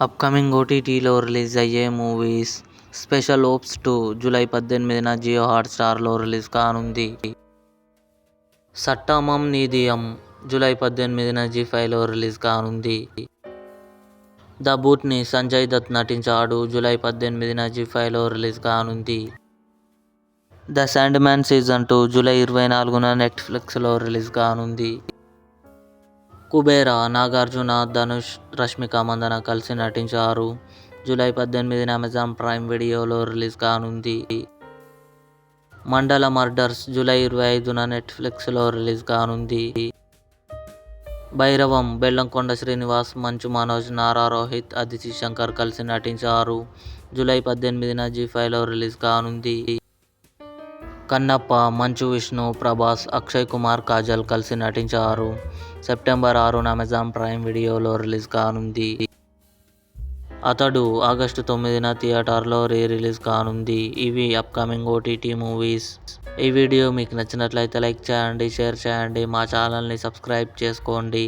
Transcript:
Upcoming ఓటీటీలో release అయ్యే movies. Special ops 2 July 18న జియో హాట్స్టార్లో రిలీజ్ కానుంది. సట్టామం నీదియం జూలై 18న జీ5లో రిలీజ్ కానుంది. ద బూట్ని సంజయ్ దత్ నటించాడు. జూలై 18న జీ5లో రిలీజ్ కానుంది. The sandman season 2 July 24న నెట్ఫ్లిక్స్లో రిలీజ్ కానుంది. కుబేరా నాగార్జున, ధనుష్, రష్మిక మందన కలిసి నటించారు. జూలై 18న అమెజాన్ ప్రైమ్ వీడియోలో రిలీజ్ కానుంది. మండల మర్డర్స్ జూలై 25న నెట్ఫ్లిక్స్లో రిలీజ్ కానుంది. భైరవం బెల్లంకొండ శ్రీనివాస్, మంచు మనోజ్, నారా రోహిత్, అదితి శంకర్ కలిసి నటించారు. జూలై 18న జీ5లో రిలీజ్ కానుంది. కన్నప్ప మంచు విష్ణు, ప్రభాస్, అక్షయ్ కుమార్, కాజల్ కలిసి నటించారు. సెప్టెంబర్ 6న అమెజాన్ ప్రైమ్ వీడియోలో రిలీజ్ కానుంది. అతడు ఆగస్టు 9న థియేటర్లో రిలీజ్ కానుంది. ఇవి అప్కమింగ్ ఓటీటీ మూవీస్. ఈ వీడియో మీకు నచ్చినట్లయితే లైక్ చేయండి, షేర్ చేయండి, మా ఛానల్ని సబ్స్క్రైబ్ చేసుకోండి.